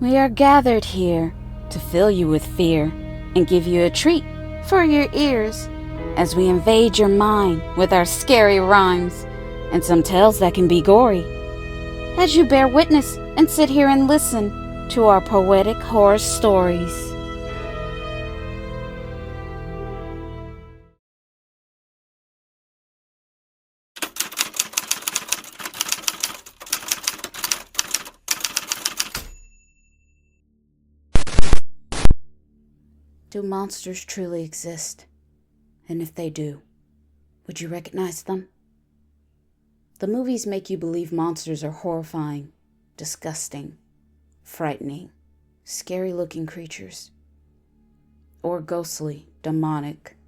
We are gathered here to fill you with fear and give you a treat for your ears as we invade your mind with our scary rhymes and some tales that can be gory. As you bear witness and sit here and listen to our poetic horror stories. Do monsters truly exist? And if they do, would you recognize them? The movies make you believe monsters are horrifying, disgusting, frightening, scary-looking creatures. Or ghostly, demonic,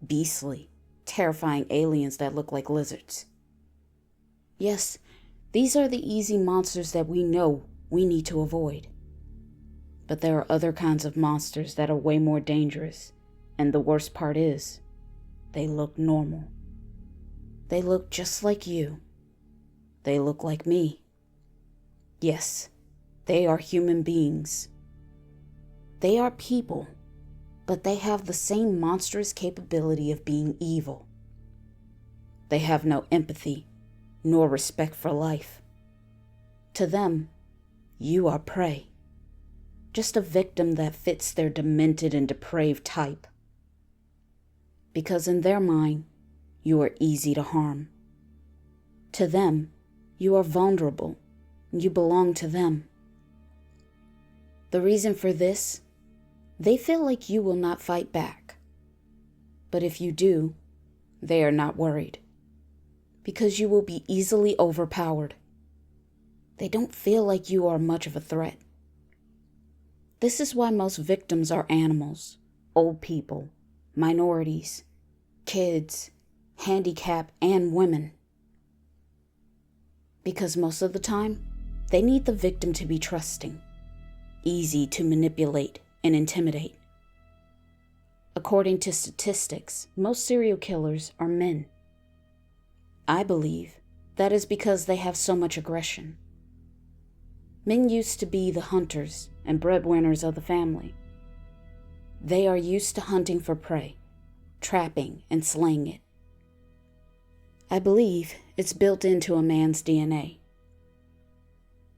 beastly, terrifying aliens that look like lizards. Yes, these are the easy monsters that we know we need to avoid. But there are other kinds of monsters that are way more dangerous, and the worst part is, they look normal. They look just like you. They look like me. Yes, they are human beings. They are people, but they have the same monstrous capability of being evil. They have no empathy, nor respect for life. To them, you are prey. Just a victim that fits their demented and depraved type. Because in their mind, you are easy to harm. To them, you are vulnerable, and you belong to them. The reason for this, they feel like you will not fight back. But if you do, they are not worried, because you will be easily overpowered. They don't feel like you are much of a threat. This is why most victims are animals, old people, minorities, kids, handicapped, and women. Because most of the time, they need the victim to be trusting, easy to manipulate and intimidate. According to statistics, most serial killers are men. I believe that is because they have so much aggression. Men used to be the hunters and breadwinners of the family. They are used to hunting for prey, trapping and slaying it. I believe it's built into a man's DNA.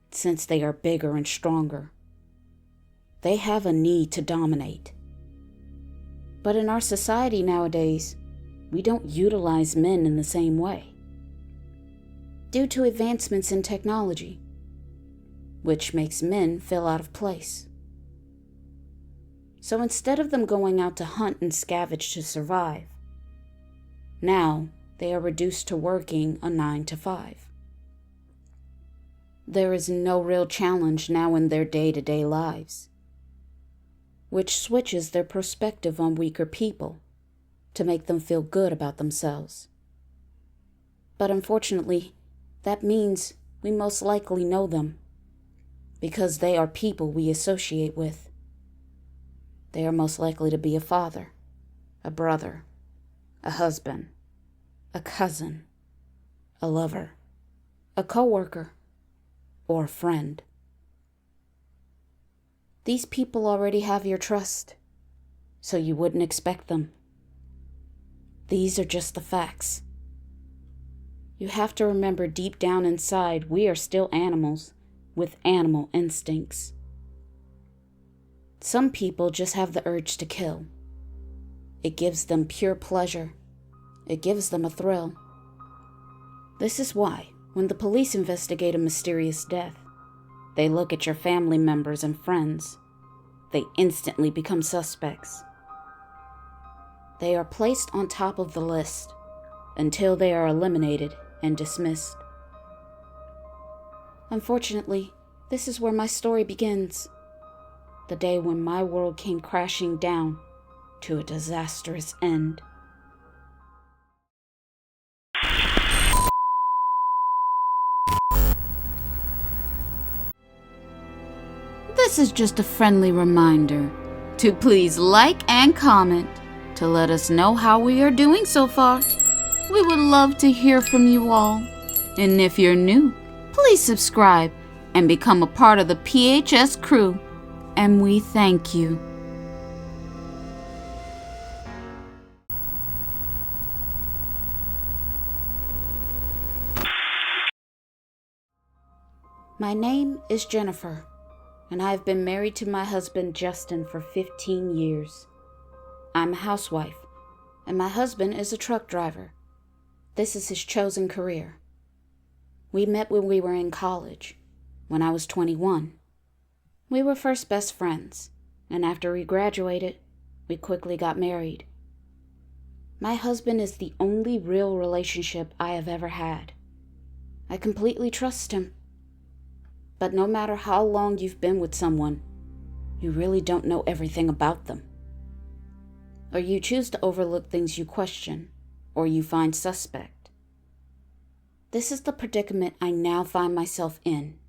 Since they are bigger and stronger, they have a need to dominate. But in our society nowadays, we don't utilize men in the same way. Due to advancements in technology, which makes men feel out of place. So instead of them going out to hunt and scavenge to survive, now they are reduced to working a 9 to 5. There is no real challenge now in their day-to-day lives, which switches their perspective on weaker people to make them feel good about themselves. But unfortunately, that means we most likely know them, because they are people we associate with. They are most likely to be a father, a brother, a husband, a cousin, a lover, a coworker, or a friend. These people already have your trust, so you wouldn't expect them. These are just the facts. You have to remember deep down inside, we are still animals with animal instincts. Some people just have the urge to kill. It gives them pure pleasure. It gives them a thrill. This is why, when the police investigate a mysterious death, they look at your family members and friends. They instantly become suspects. They are placed on top of the list until they are eliminated and dismissed. Unfortunately, this is where my story begins. The day when my world came crashing down to a disastrous end. This is just a friendly reminder to please like and comment to let us know how we are doing so far. We would love to hear from you all. And if you're new, please subscribe and become a part of the PHS crew and we thank you. My name is Jennifer, and I have been married to my husband Justin for 15 years. I'm a housewife, and my husband is a truck driver. This is his chosen career. We met when we were in college, when I was 21. We were first best friends, and after we graduated, we quickly got married. My husband is the only real relationship I have ever had. I completely trust him. But no matter how long you've been with someone, you really don't know everything about them. Or you choose to overlook things you question, or you find suspect. This is the predicament I now find myself in.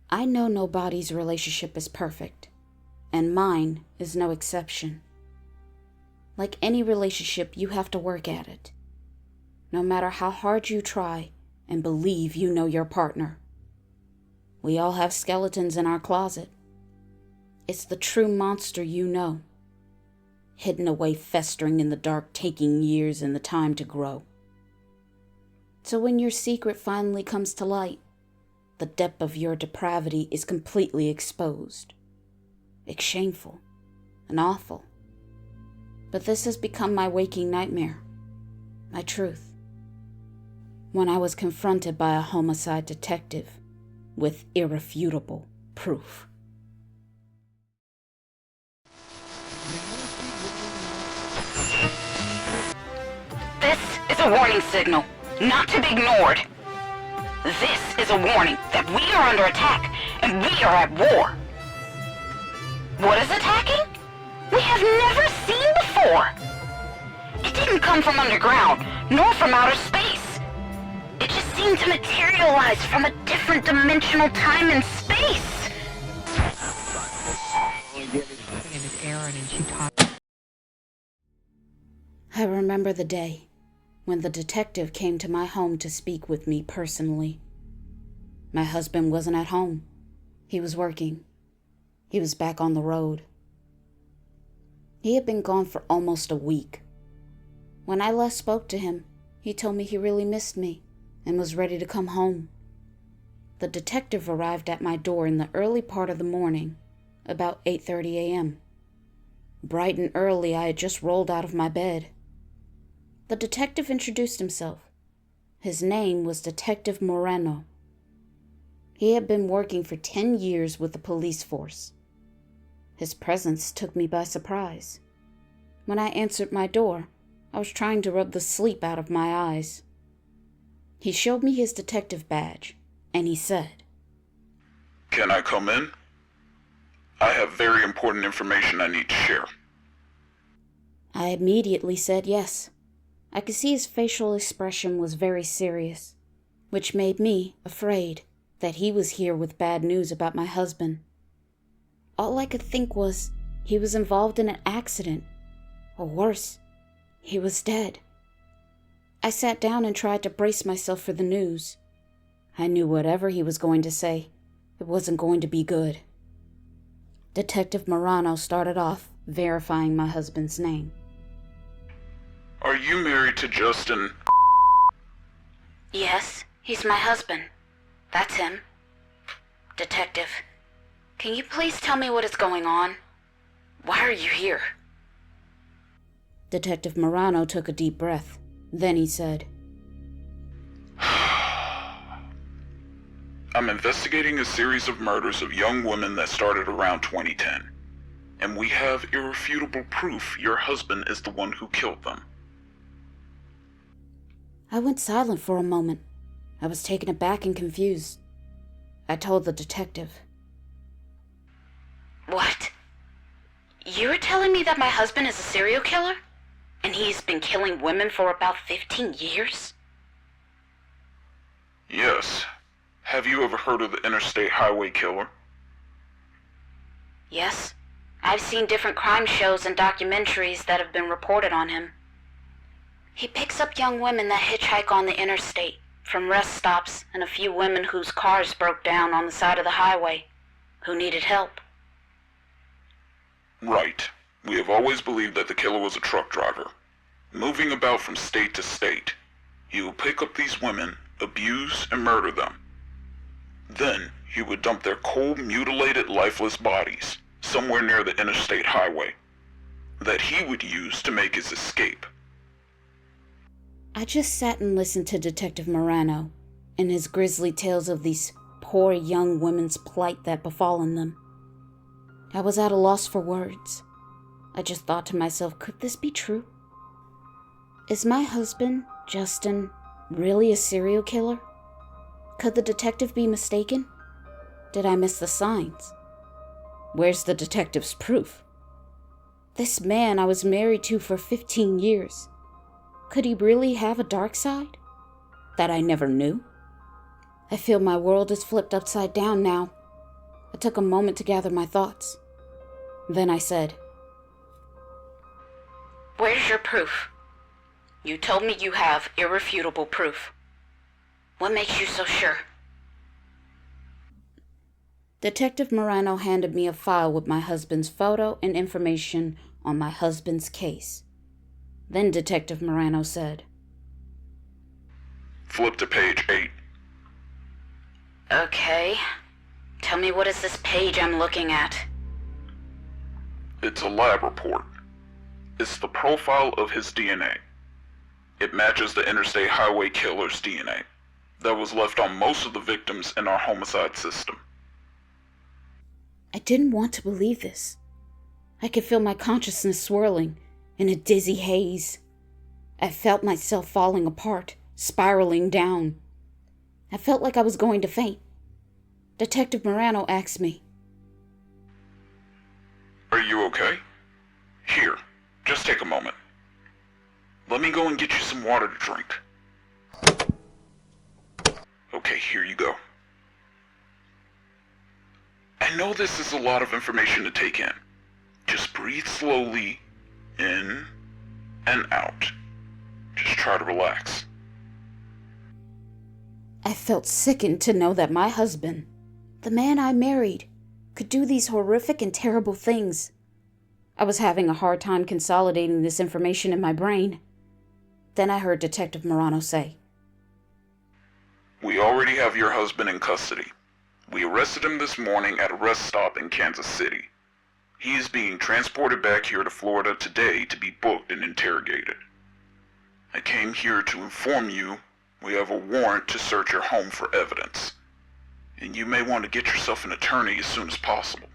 I know nobody's relationship is perfect, and mine is no exception. Like any relationship, you have to work at it, no matter how hard you try and believe you know your partner. We all have skeletons in our closet. It's the true monster you know, hidden away, festering in the dark, taking years and the time to grow. So when your secret finally comes to light, the depth of your depravity is completely exposed. It's shameful and awful. But this has become my waking nightmare, my truth. When I was confronted by a homicide detective with irrefutable proof. This is a warning signal, not to be ignored. This is a warning that we are under attack, and we are at war. What is attacking? We have never seen before. It didn't come from underground, nor from outer space. It just seemed to materialize from a different dimensional time and space. I remember the day when the detective came to my home to speak with me personally. My husband wasn't at home. He was working. He was back on the road. He had been gone for almost a week. When I last spoke to him, he told me he really missed me and was ready to come home. The detective arrived at my door in the early part of the morning, about 8:30 a.m. Bright and early, I had just rolled out of my bed. The detective introduced himself. His name was Detective Moreno. He had been working for 10 years with the police force. His presence took me by surprise. When I answered my door, I was trying to rub the sleep out of my eyes. He showed me his detective badge, and he said, "Can I come in? I have very important information I need to share." I immediately said yes. I could see his facial expression was very serious, which made me afraid that he was here with bad news about my husband. All I could think was he was involved in an accident, or worse, he was dead. I sat down and tried to brace myself for the news. I knew whatever he was going to say, it wasn't going to be good. Detective Morano started off verifying my husband's name. "Are you married to Justin?" Yes, he's my husband. That's him. Detective, can you please tell me what is going on? Why are you here? Detective Morano took a deep breath. Then he said, "I'm investigating a series of murders of young women that started around 2010. And we have irrefutable proof your husband is the one who killed them." I went silent for a moment. I was taken aback and confused. I told the detective. What? You were telling me that my husband is a serial killer? And he's been killing women for about 15 years? Yes. Have you ever heard of the Interstate Highway Killer? Yes. I've seen different crime shows and documentaries that have been reported on him. He picks up young women that hitchhike on the interstate, from rest stops, and a few women whose cars broke down on the side of the highway, who needed help. Right. We have always believed that the killer was a truck driver, moving about from state to state. He would pick up these women, abuse and murder them. Then, he would dump their cold, mutilated, lifeless bodies somewhere near the interstate highway that he would use to make his escape. I just sat and listened to Detective Morano and his grisly tales of these poor young women's plight that befallen them. I was at a loss for words. I just thought to myself, could this be true? Is my husband, Justin, really a serial killer? Could the detective be mistaken? Did I miss the signs? Where's the detective's proof? This man I was married to for 15 years, could he really have a dark side that I never knew? I feel my world is flipped upside down now. I took a moment to gather my thoughts. Then I said, Where's your proof? You told me you have irrefutable proof. What makes you so sure? Detective Morano handed me a file with my husband's photo and information on my husband's case. Then Detective Morano said, Flip to page 8. Okay. Tell me, what is this page I'm looking at? It's a lab report. It's the profile of his DNA. It matches the interstate highway killer's DNA that was left on most of the victims in our homicide system. I didn't want to believe this. I could feel my consciousness swirling in a dizzy haze. I felt myself falling apart, spiraling down. I felt like I was going to faint. Detective Morano asked me, Are you okay? Here, just take a moment. Let me go and get you some water to drink. Okay, here you go. I know this is a lot of information to take in. Just breathe slowly, in and out. Just try to relax. I felt sickened to know that my husband, the man I married, could do these horrific and terrible things. I was having a hard time consolidating this information in my brain. Then I heard Detective Morano say, We already have your husband in custody. We arrested him this morning at a rest stop in Kansas City. He is being transported back here to Florida today to be booked and interrogated. I came here to inform you we have a warrant to search your home for evidence. And you may want to get yourself an attorney as soon as possible.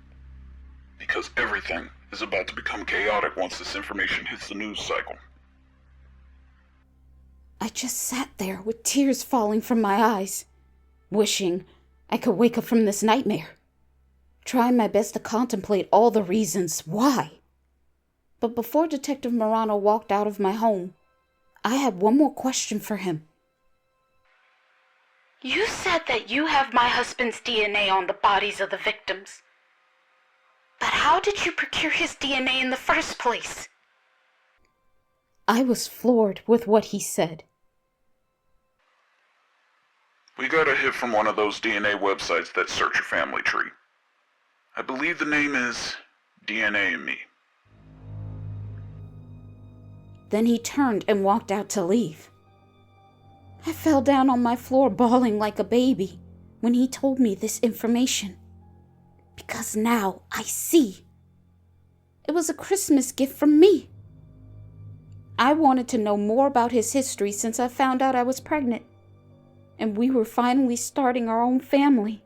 Because everything is about to become chaotic once this information hits the news cycle. I just sat there with tears falling from my eyes, wishing I could wake up from this nightmare, trying my best to contemplate all the reasons why. But before Detective Morano walked out of my home, I had one more question for him. You said that you have my husband's DNA on the bodies of the victims. But how did you procure his DNA in the first place? I was floored with what he said. We got a hit from one of those DNA websites that search your family tree. I believe the name is DNA and Me. Then he turned and walked out to leave. I fell down on my floor bawling like a baby when he told me this information. Because now I see. It was a Christmas gift from me. I wanted to know more about his history since I found out I was pregnant. And we were finally starting our own family.